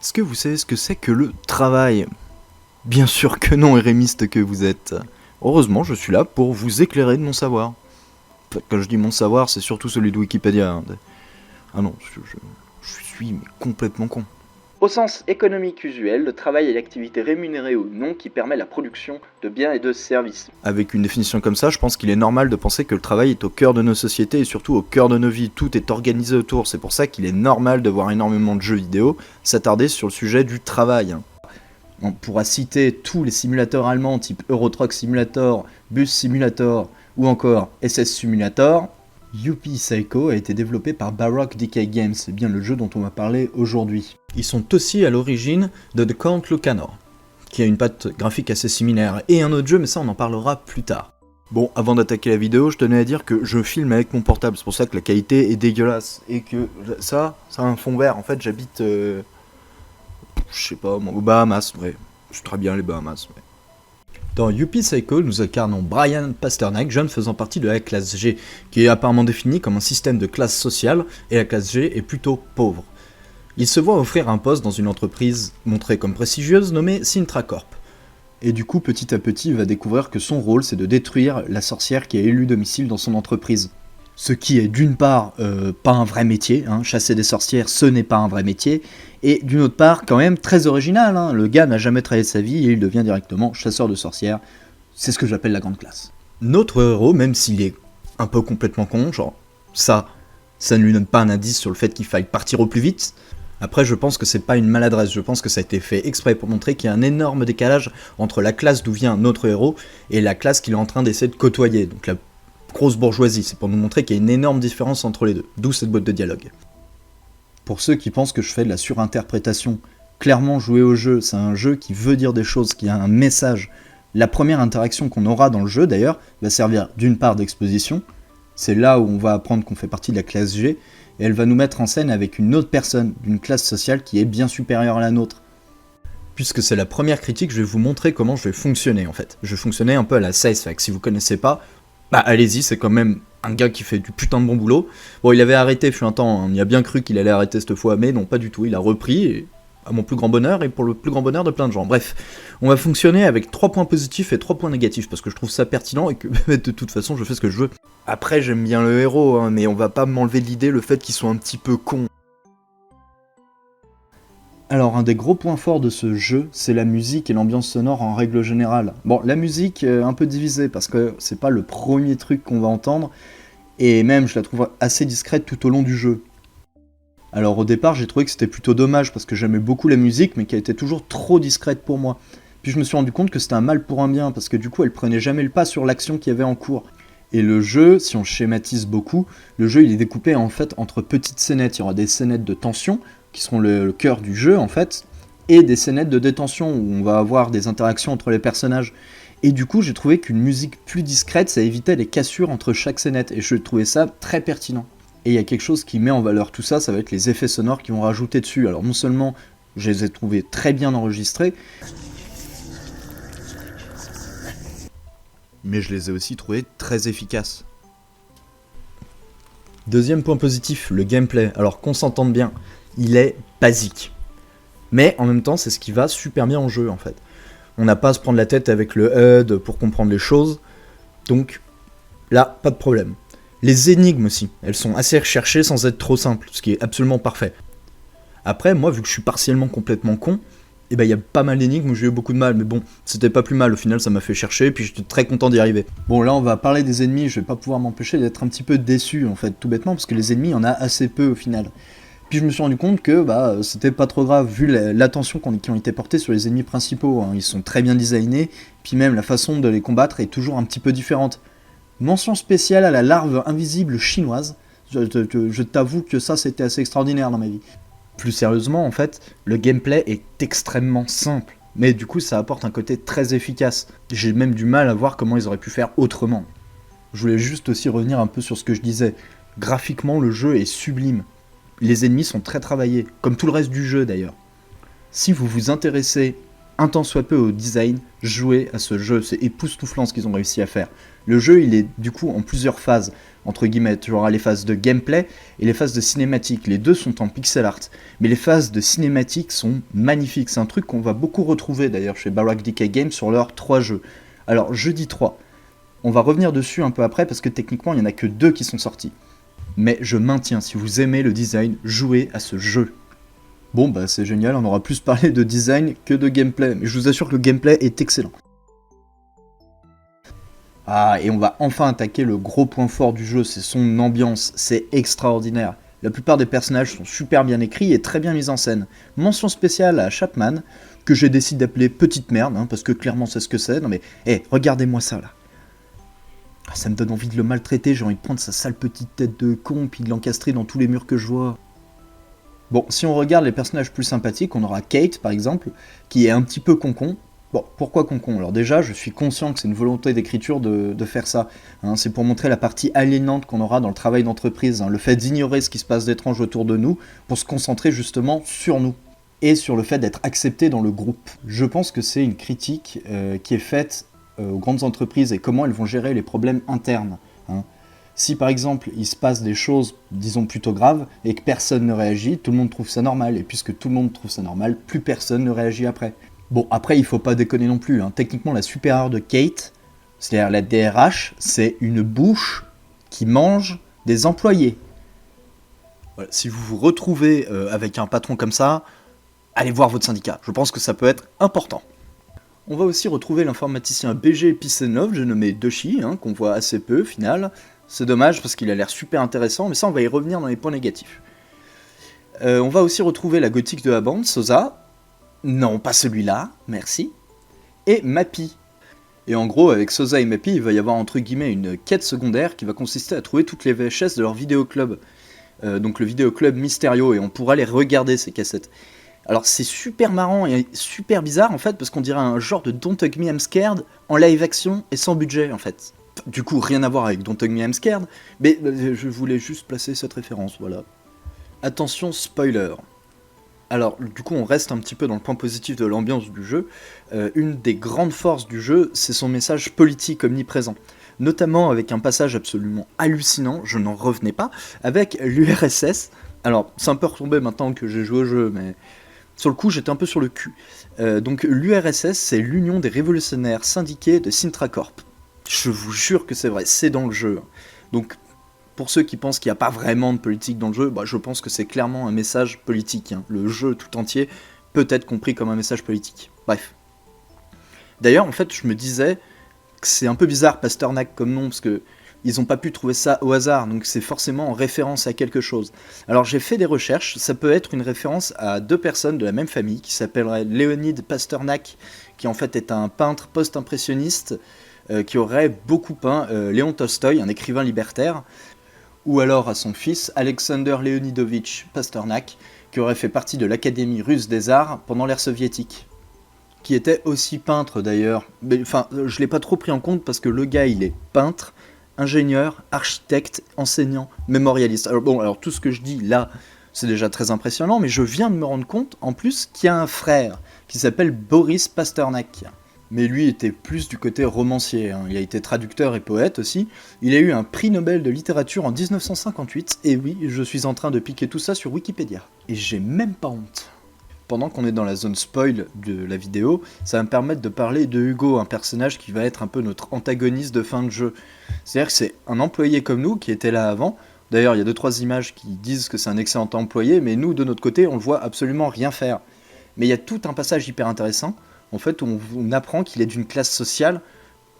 Est-ce que vous savez ce que c'est que le travail? Bien sûr que non, érémiste que vous êtes. Heureusement, je suis là pour vous éclairer de mon savoir. Enfin, quand je dis mon savoir, c'est surtout celui de Wikipédia. Hein. Ah non, je suis mais complètement con. Au sens économique usuel, le travail est l'activité rémunérée ou non qui permet la production de biens et de services. Avec une définition comme ça, je pense qu'il est normal de penser que le travail est au cœur de nos sociétés et surtout au cœur de nos vies. Tout est organisé autour. C'est pour ça qu'il est normal de voir énormément de jeux vidéo s'attarder sur le sujet du travail. On pourra citer tous les simulateurs allemands type Euro Truck Simulator, Bus Simulator ou encore SS Simulator. Yuppie Psycho a été développé par Baroque Decay Games, c'est bien le jeu dont on va parler aujourd'hui. Ils sont aussi à l'origine de The Count Lucanor, qui a une patte graphique assez similaire, et un autre jeu, mais ça on en parlera plus tard. Bon, avant d'attaquer la vidéo, je tenais à dire que je filme avec mon portable, c'est pour ça que la qualité est dégueulasse, et que ça a un fond vert. En fait, j'habite, je sais pas, aux Bahamas, ouais. Je suis très bien les Bahamas, ouais. Dans Yuppie Psycho, nous incarnons Brian Pasternak, jeune faisant partie de la classe G, qui est apparemment définie comme un système de classe sociale, et la classe G est plutôt pauvre. Il se voit offrir un poste dans une entreprise montrée comme prestigieuse nommée Sintracorp. Et du coup, petit à petit, il va découvrir que son rôle, c'est de détruire la sorcière qui a élu domicile dans son entreprise. Ce qui est d'une part pas un vrai métier, hein, chasser des sorcières ce n'est pas un vrai métier, et d'une autre part quand même très original, hein, le gars n'a jamais travaillé de sa vie et il devient directement chasseur de sorcières, c'est ce que j'appelle la grande classe. Notre héros, même s'il est un peu complètement con, genre ça ne lui donne pas un indice sur le fait qu'il faille partir au plus vite. Après je pense que c'est pas une maladresse, je pense que ça a été fait exprès pour montrer qu'il y a un énorme décalage entre la classe d'où vient notre héros et la classe qu'il est en train d'essayer de côtoyer, donc la grosse bourgeoisie, c'est pour nous montrer qu'il y a une énorme différence entre les deux, d'où cette boîte de dialogue. Pour ceux qui pensent que je fais de la surinterprétation, clairement jouer au jeu, c'est un jeu qui veut dire des choses, qui a un message. La première interaction qu'on aura dans le jeu d'ailleurs va servir d'une part d'exposition, c'est là où on va apprendre qu'on fait partie de la classe G, et elle va nous mettre en scène avec une autre personne d'une classe sociale qui est bien supérieure à la nôtre. Puisque c'est la première critique, je vais vous montrer comment je vais fonctionner en fait. Je vais fonctionner un peu à la Science-Fac, si vous connaissez pas, bah allez-y, c'est quand même un gars qui fait du putain de bon boulot. Bon, il avait arrêté, fut un temps, on y a bien cru qu'il allait arrêter cette fois, mais non, pas du tout, il a repris, et à mon plus grand bonheur, et pour le plus grand bonheur de plein de gens. Bref, on va fonctionner avec 3 points positifs et 3 points négatifs, parce que je trouve ça pertinent, et que de toute façon, je fais ce que je veux. Après, j'aime bien le héros, hein, mais on va pas m'enlever de l'idée le fait qu'il soit un petit peu con. Alors, un des gros points forts de ce jeu, c'est la musique et l'ambiance sonore en règle générale. Bon, la musique, un peu divisée, parce que c'est pas le premier truc qu'on va entendre, et même je la trouve assez discrète tout au long du jeu. Alors au départ, j'ai trouvé que c'était plutôt dommage, parce que j'aimais beaucoup la musique, mais qu'elle était toujours trop discrète pour moi. Puis je me suis rendu compte que c'était un mal pour un bien, parce que du coup, elle prenait jamais le pas sur l'action qu'il y avait en cours. Et le jeu, si on schématise beaucoup, le jeu il est découpé en fait entre petites scénettes. Il y aura des scénettes de tension, qui seront le cœur du jeu en fait, et des scénettes de détention, où on va avoir des interactions entre les personnages. Et du coup, j'ai trouvé qu'une musique plus discrète, ça évitait les cassures entre chaque scénette, et je trouvais ça très pertinent. Et il y a quelque chose qui met en valeur tout ça, ça va être les effets sonores qui vont rajouter dessus. Alors non seulement je les ai trouvés très bien enregistrés, mais je les ai aussi trouvés très efficaces. Deuxième point positif, le gameplay. Alors qu'on s'entende bien, il est basique. Mais en même temps, c'est ce qui va super bien en jeu en fait. On n'a pas à se prendre la tête avec le HUD pour comprendre les choses, donc là, pas de problème. Les énigmes aussi, elles sont assez recherchées sans être trop simples, ce qui est absolument parfait. Après, moi, vu que je suis partiellement complètement con, et ben il y a pas mal d'énigmes où j'ai eu beaucoup de mal, mais bon, c'était pas plus mal, au final ça m'a fait chercher, puis j'étais très content d'y arriver. Bon là on va parler des ennemis, je vais pas pouvoir m'empêcher d'être un petit peu déçu en fait, tout bêtement, parce que les ennemis, il y en a assez peu au final. Puis je me suis rendu compte que bah c'était pas trop grave, vu l'attention qui ont été portées sur les ennemis principaux, hein. Ils sont très bien designés, puis même la façon de les combattre est toujours un petit peu différente. Mention spéciale à la larve invisible chinoise, je t'avoue que ça c'était assez extraordinaire dans ma vie. Plus sérieusement, en fait, le gameplay est extrêmement simple, mais du coup ça apporte un côté très efficace. J'ai même du mal à voir comment ils auraient pu faire autrement. Je voulais juste aussi revenir un peu sur ce que je disais. Graphiquement, le jeu est sublime. Les ennemis sont très travaillés, comme tout le reste du jeu d'ailleurs. Si vous vous intéressez un tant soit peu au design, jouez à ce jeu, c'est époustouflant ce qu'ils ont réussi à faire. Le jeu, il est du coup en plusieurs phases, entre guillemets, tu auras les phases de gameplay et les phases de cinématique. Les deux sont en pixel art, mais les phases de cinématique sont magnifiques. C'est un truc qu'on va beaucoup retrouver d'ailleurs chez Baroque Decay Games sur leurs 3 jeux. Alors, je dis 3. On va revenir dessus un peu après parce que techniquement, il n'y en a que 2 qui sont sortis. Mais je maintiens, si vous aimez le design, jouez à ce jeu. Bon, bah c'est génial, on aura plus parlé de design que de gameplay, mais je vous assure que le gameplay est excellent. Ah, et on va enfin attaquer le gros point fort du jeu, c'est son ambiance, c'est extraordinaire. La plupart des personnages sont super bien écrits et très bien mis en scène. Mention spéciale à Chapman, que j'ai décidé d'appeler Petite Merde, parce que clairement c'est ce que c'est. Non mais, regardez-moi ça là. Ça me donne envie de le maltraiter, j'ai envie de prendre sa sale petite tête de con, puis de l'encastrer dans tous les murs que je vois. Bon, si on regarde les personnages plus sympathiques, on aura Kate par exemple, qui est un petit peu concon. Bon, pourquoi concon ? Alors déjà, je suis conscient que c'est une volonté d'écriture de faire ça. C'est pour montrer la partie aliénante qu'on aura dans le travail d'entreprise, le fait d'ignorer ce qui se passe d'étrange autour de nous, pour se concentrer justement sur nous, et sur le fait d'être accepté dans le groupe. Je pense que c'est une critique qui est faite aux grandes entreprises et comment elles vont gérer les problèmes internes. Si par exemple il se passe des choses, disons plutôt graves, et que personne ne réagit, tout le monde trouve ça normal, et puisque tout le monde trouve ça normal, plus personne ne réagit après. Bon, après il faut pas déconner non plus, techniquement la supérieure de Kate, c'est-à-dire la DRH, c'est une bouche qui mange des employés. Voilà, si vous vous retrouvez avec un patron comme ça, allez voir votre syndicat, je pense que ça peut être important. On va aussi retrouver l'informaticien BG Pisenov, j'ai nommé Doshi, qu'on voit assez peu au final. C'est dommage parce qu'il a l'air super intéressant, mais ça on va y revenir dans les points négatifs. On va aussi retrouver la gothique de la bande, Sosa. Non, pas celui-là, merci. Et Mappy. Et en gros, avec Sosa et Mappy, il va y avoir entre guillemets une quête secondaire qui va consister à trouver toutes les VHS de leur vidéoclub. Donc le vidéoclub Mysterio, et on pourra les regarder ces cassettes. Alors c'est super marrant et super bizarre en fait, parce qu'on dirait un genre de Don't Hug Me I'm Scared en live action et sans budget en fait. Du coup, rien à voir avec Don't Hug Me I'm Scared, mais je voulais juste placer cette référence, voilà. Attention, spoiler. Alors, du coup, on reste un petit peu dans le point positif de l'ambiance du jeu. Une des grandes forces du jeu, c'est son message politique omniprésent. Notamment avec un passage absolument hallucinant, je n'en revenais pas, avec l'URSS. Alors, c'est un peu retombé maintenant que j'ai joué au jeu, mais sur le coup, j'étais un peu sur le cul. Donc, l'URSS, c'est l'Union des révolutionnaires syndiqués de Sintracorp. Je vous jure que c'est vrai, c'est dans le jeu. Donc, pour ceux qui pensent qu'il n'y a pas vraiment de politique dans le jeu, je pense que c'est clairement un message politique. Le jeu tout entier peut être compris comme un message politique. Bref. D'ailleurs, en fait, je me disais que c'est un peu bizarre Pasternak comme nom, parce que ils n'ont pas pu trouver ça au hasard, donc c'est forcément en référence à quelque chose. Alors j'ai fait des recherches, ça peut être une référence à 2 personnes de la même famille, qui s'appelleraient Léonid Pasternak, qui en fait est un peintre post-impressionniste, qui aurait beaucoup peint Léon Tolstoï, un écrivain libertaire, ou alors à son fils Alexander Leonidovitch Pasternak, qui aurait fait partie de l'Académie russe des arts pendant l'ère soviétique, qui était aussi peintre d'ailleurs. Mais enfin, je l'ai pas trop pris en compte parce que le gars il est peintre, ingénieur, architecte, enseignant, mémorialiste. Alors tout ce que je dis là, c'est déjà très impressionnant, mais je viens de me rendre compte en plus qu'il y a un frère qui s'appelle Boris Pasternak. Mais lui était plus du côté romancier, il a été traducteur et poète aussi. Il a eu un prix Nobel de littérature en 1958, et oui, je suis en train de piquer tout ça sur Wikipédia. Et j'ai même pas honte. Pendant qu'on est dans la zone spoil de la vidéo, ça va me permettre de parler de Hugo, un personnage qui va être un peu notre antagoniste de fin de jeu. C'est-à-dire que c'est un employé comme nous qui était là avant. D'ailleurs, il y a 2-3 images qui disent que c'est un excellent employé, mais nous, de notre côté, on le voit absolument rien faire. Mais il y a tout un passage hyper intéressant. En fait, on apprend qu'il est d'une classe sociale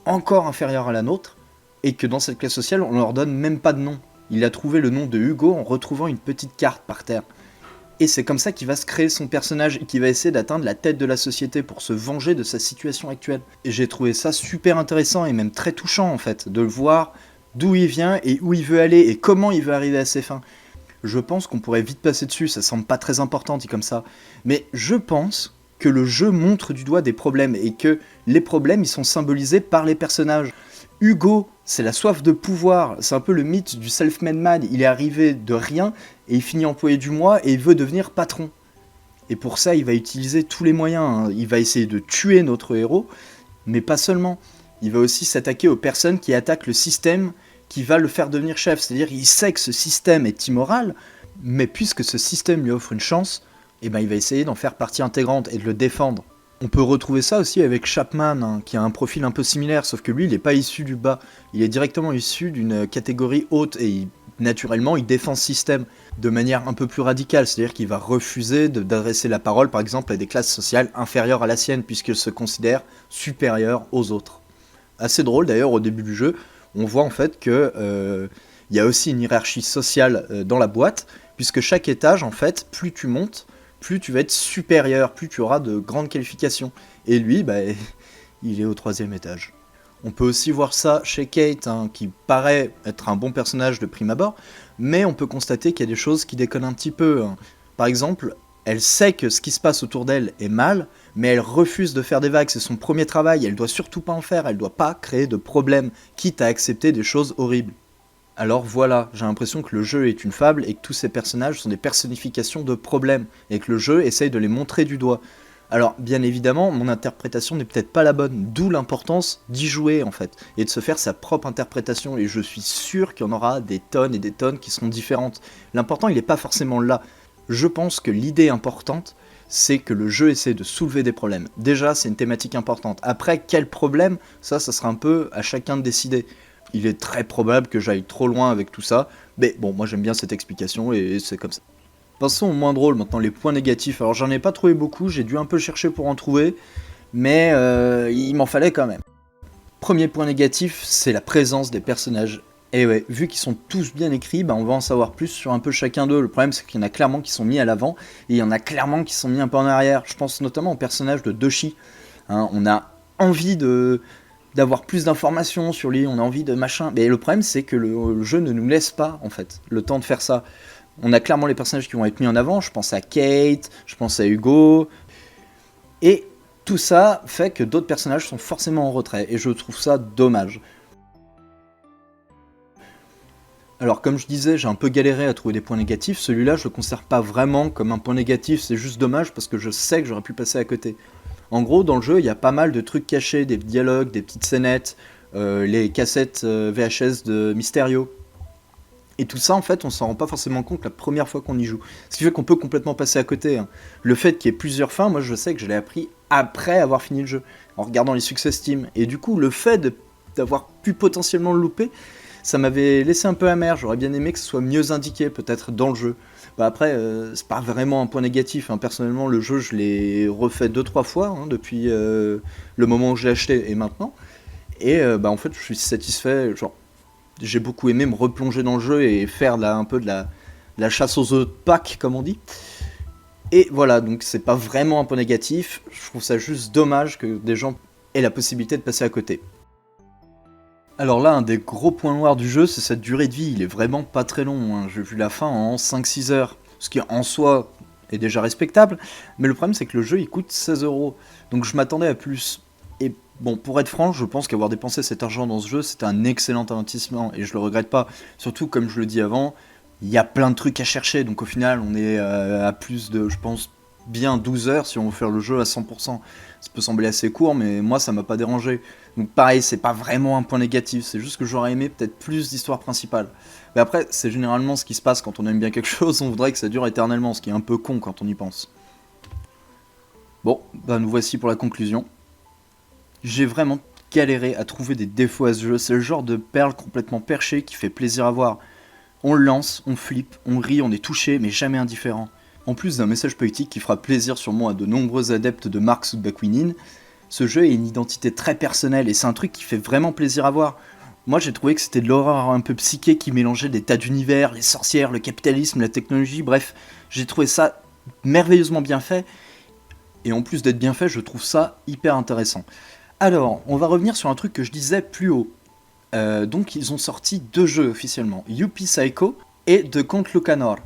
encore inférieure à la nôtre, et que dans cette classe sociale, on leur donne même pas de nom. Il a trouvé le nom de Hugo en retrouvant une petite carte par terre. Et c'est comme ça qu'il va se créer son personnage, et qu'il va essayer d'atteindre la tête de la société pour se venger de sa situation actuelle. Et j'ai trouvé ça super intéressant, et même très touchant en fait, de le voir d'où il vient, et où il veut aller, et comment il veut arriver à ses fins. Je pense qu'on pourrait vite passer dessus, ça semble pas très important dit comme ça, mais je pense que le jeu montre du doigt des problèmes, et que les problèmes ils sont symbolisés par les personnages. Hugo, c'est la soif de pouvoir, c'est un peu le mythe du self-made man, il est arrivé de rien, et il finit employé du mois, et il veut devenir patron. Et pour ça, il va utiliser tous les moyens, hein. Il va essayer de tuer notre héros, mais pas seulement. Il va aussi s'attaquer aux personnes qui attaquent le système qui va le faire devenir chef. C'est-à-dire qu'il sait que ce système est immoral, mais puisque ce système lui offre une chance, eh ben, il va essayer d'en faire partie intégrante et de le défendre. On peut retrouver ça aussi avec Chapman, hein, qui a un profil un peu similaire, sauf que lui, il n'est pas issu du bas. Il est directement issu d'une catégorie haute, et naturellement, il défend ce système de manière un peu plus radicale, c'est-à-dire qu'il va refuser d'adresser la parole, par exemple, à des classes sociales inférieures à la sienne, puisqu'il se considère supérieur aux autres. Assez drôle d'ailleurs, au début du jeu, on voit en fait que y a aussi une hiérarchie sociale dans la boîte, puisque chaque étage, en fait, plus tu montes, plus tu vas être supérieur, plus tu auras de grandes qualifications. Et lui, bah, il est au 3e étage. On peut aussi voir ça chez Kate, hein, qui paraît être un bon personnage de prime abord, mais on peut constater qu'il y a des choses qui déconnent un petit peu, hein. Par exemple, elle sait que ce qui se passe autour d'elle est mal, mais elle refuse de faire des vagues, c'est son premier travail, elle doit surtout pas en faire, elle doit pas créer de problèmes, quitte à accepter des choses horribles. Alors voilà, j'ai l'impression que le jeu est une fable et que tous ces personnages sont des personnifications de problèmes, et que le jeu essaye de les montrer du doigt. Alors, bien évidemment, mon interprétation n'est peut-être pas la bonne, d'où l'importance d'y jouer en fait, et de se faire sa propre interprétation, et je suis sûr qu'il y en aura des tonnes et des tonnes qui seront différentes. L'important, il n'est pas forcément là. Je pense que l'idée importante, c'est que le jeu essaie de soulever des problèmes. Déjà, c'est une thématique importante. Après, quel problème, ça sera un peu à chacun de décider. Il est très probable que j'aille trop loin avec tout ça, mais bon, moi j'aime bien cette explication et c'est comme ça. Passons au moins drôle maintenant, les points négatifs. Alors j'en ai pas trouvé beaucoup, j'ai dû un peu chercher pour en trouver, mais il m'en fallait quand même. Premier point négatif, c'est la présence des personnages. Et ouais, vu qu'ils sont tous bien écrits, bah on va en savoir plus sur un peu chacun d'eux. Le problème c'est qu'il y en a clairement qui sont mis à l'avant, et il y en a clairement qui sont mis un peu en arrière. Je pense notamment au personnage de Doshi. Hein, on a envie d'avoir plus d'informations sur lui, on a envie de machin. Mais le problème c'est que le jeu ne nous laisse pas en fait le temps de faire ça. On a clairement les personnages qui vont être mis en avant, je pense à Kate, je pense à Hugo, et tout ça fait que d'autres personnages sont forcément en retrait, et je trouve ça dommage. Alors comme je disais, j'ai un peu galéré à trouver des points négatifs, celui-là je le considère pas vraiment comme un point négatif, c'est juste dommage parce que je sais que j'aurais pu passer à côté. En gros, dans le jeu, il y a pas mal de trucs cachés, des dialogues, des petites scénettes, les cassettes VHS de Mysterio. Et tout ça, en fait, on s'en rend pas forcément compte la première fois qu'on y joue. Ce qui fait qu'on peut complètement passer à côté, hein. Le fait qu'il y ait plusieurs fins, moi je sais que je l'ai appris après avoir fini le jeu, en regardant les success Steam. Et du coup, le fait d'avoir pu potentiellement le louper, ça m'avait laissé un peu amer. J'aurais bien aimé que ce soit mieux indiqué, peut-être, dans le jeu. Bah après, c'est pas vraiment un point négatif, hein. Personnellement, le jeu, je l'ai refait 2-3 fois, hein, depuis le moment où je l'ai acheté et maintenant. Et bah en fait, je suis satisfait, genre... J'ai beaucoup aimé me replonger dans le jeu et faire un peu de la chasse aux œufs de Pâques, comme on dit. Et voilà, donc c'est pas vraiment un point négatif, je trouve ça juste dommage que des gens aient la possibilité de passer à côté. Alors là, un des gros points noirs du jeu, c'est cette durée de vie, il est vraiment pas très long, hein. J'ai vu la fin en 5-6 heures, ce qui en soi est déjà respectable, mais le problème c'est que le jeu il coûte 16€, donc je m'attendais à plus. Et bon, pour être franc, je pense qu'avoir dépensé cet argent dans ce jeu, c'était un excellent investissement, et je le regrette pas. Surtout, comme je le dis avant, il y a plein de trucs à chercher, donc au final, on est à plus de, je pense, bien 12 heures si on veut faire le jeu à 100%. Ça peut sembler assez court, mais moi, ça m'a pas dérangé. Donc pareil, c'est pas vraiment un point négatif, c'est juste que j'aurais aimé peut-être plus d'histoire principale. Mais après, c'est généralement ce qui se passe quand on aime bien quelque chose, on voudrait que ça dure éternellement, ce qui est un peu con quand on y pense. Bon, bah nous voici pour la conclusion. J'ai vraiment galéré à trouver des défauts à ce jeu, c'est le genre de perle complètement perchée qui fait plaisir à voir. On le lance, on flippe, on rit, on est touché, mais jamais indifférent. En plus d'un message politique qui fera plaisir sûrement à de nombreux adeptes de Marx ou de Bakunin, ce jeu a une identité très personnelle et c'est un truc qui fait vraiment plaisir à voir. Moi j'ai trouvé que c'était de l'horreur un peu psyché qui mélangeait des tas d'univers, les sorcières, le capitalisme, la technologie, bref, j'ai trouvé ça merveilleusement bien fait, et en plus d'être bien fait, je trouve ça hyper intéressant. Alors, on va revenir sur un truc que je disais plus haut. Donc, ils ont sorti 2 jeux officiellement, Youpi Psycho et The Count Lucanor.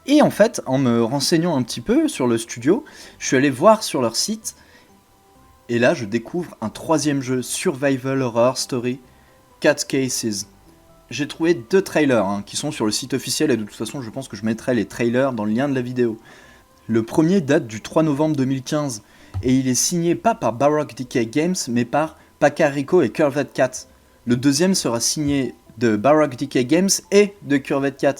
Et en fait, en me renseignant un petit peu sur le studio, je suis allé voir sur leur site, et là, je découvre un 3e jeu, Survival Horror Story, Cat Cases. J'ai trouvé 2 trailers, hein, qui sont sur le site officiel, et de toute façon, je pense que je mettrai les trailers dans le lien de la vidéo. Le premier date du 3 novembre 2015 et il est signé pas par Baroque Decay Games mais par Pacarico et Curved Cat. Le deuxième sera signé de Baroque Decay Games et de Curved Cat.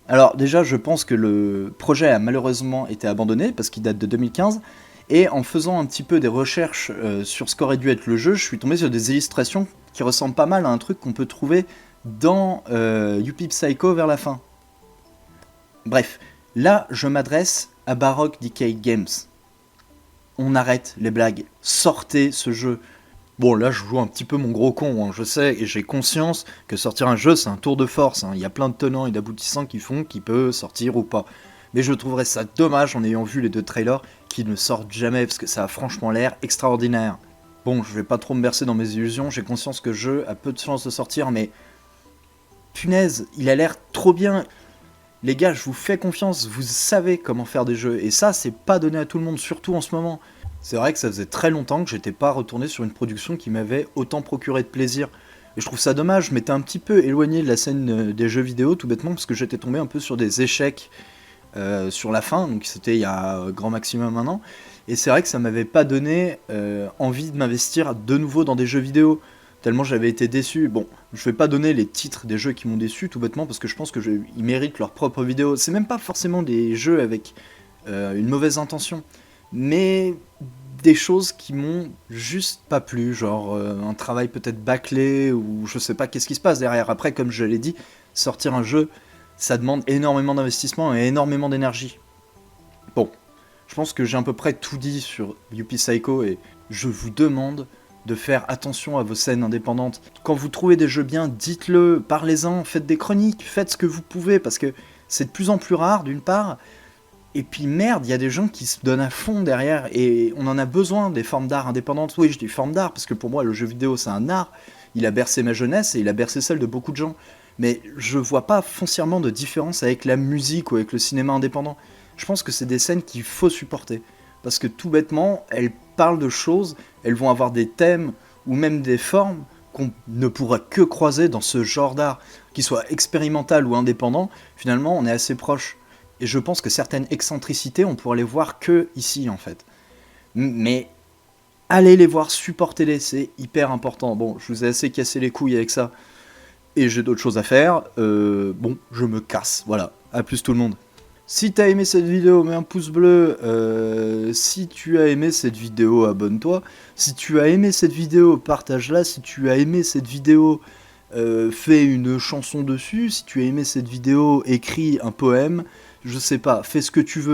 Alors déjà je pense que le projet a malheureusement été abandonné parce qu'il date de 2015 et en faisant un petit peu des recherches sur ce qu'aurait dû être le jeu, je suis tombé sur des illustrations qui ressemblent pas mal à un truc qu'on peut trouver dans Youpi Psycho vers la fin. Bref, là je m'adresse à Baroque Decay Games. On arrête les blagues, sortez ce jeu. Bon là je joue un petit peu mon gros con, hein, je sais, et j'ai conscience que sortir un jeu c'est un tour de force, hein. Il y a plein de tenants et d'aboutissants qui font qu'il peut sortir ou pas. Mais je trouverais ça dommage en ayant vu les 2 trailers qui ne sortent jamais parce que ça a franchement l'air extraordinaire. Bon, je vais pas trop me bercer dans mes illusions, j'ai conscience que le jeu a peu de chances de sortir, mais punaise, il a l'air trop bien. Les gars, je vous fais confiance, vous savez comment faire des jeux, et ça, c'est pas donné à tout le monde, surtout en ce moment. C'est vrai que ça faisait très longtemps que j'étais pas retourné sur une production qui m'avait autant procuré de plaisir. Et je trouve ça dommage, je m'étais un petit peu éloigné de la scène des jeux vidéo, tout bêtement, parce que j'étais tombé un peu sur des échecs sur la fin, donc c'était il y a grand maximum 1 an. Et c'est vrai que ça m'avait pas donné envie de m'investir de nouveau dans des jeux vidéo, tellement j'avais été déçu. Bon, je vais pas donner les titres des jeux qui m'ont déçu, tout bêtement, parce que je pense qu'ils méritent leur propre vidéo. C'est même pas forcément des jeux avec une mauvaise intention, mais des choses qui m'ont juste pas plu, genre un travail peut-être bâclé, ou je sais pas qu'est-ce qui se passe derrière. Après, comme je l'ai dit, sortir un jeu, ça demande énormément d'investissement et énormément d'énergie. Bon, je pense que j'ai à peu près tout dit sur Youpi Psycho et je vous demande de faire attention à vos scènes indépendantes. Quand vous trouvez des jeux bien, dites-le, parlez-en, faites des chroniques, faites ce que vous pouvez, parce que c'est de plus en plus rare d'une part, et puis merde, il y a des gens qui se donnent à fond derrière, et on en a besoin des formes d'art indépendantes. Oui, je dis formes d'art, parce que pour moi le jeu vidéo c'est un art, il a bercé ma jeunesse et il a bercé celle de beaucoup de gens, mais je vois pas foncièrement de différence avec la musique ou avec le cinéma indépendant. Je pense que c'est des scènes qu'il faut supporter, parce que tout bêtement, elles parlent de choses, elles vont avoir des thèmes ou même des formes qu'on ne pourra que croiser dans ce genre d'art, qu'il soit expérimental ou indépendant. Finalement on est assez proche, et je pense que certaines excentricités on pourra les voir que ici en fait. Mais allez les voir, supportez-les, c'est hyper important. Bon, je vous ai assez cassé les couilles avec ça, et j'ai d'autres choses à faire, bon, je me casse, voilà, à plus tout le monde. Si t'as aimé cette vidéo, mets un pouce bleu, si tu as aimé cette vidéo, abonne-toi, si tu as aimé cette vidéo, partage-la, si tu as aimé cette vidéo, fais une chanson dessus, si tu as aimé cette vidéo, écris un poème, je sais pas, fais ce que tu veux.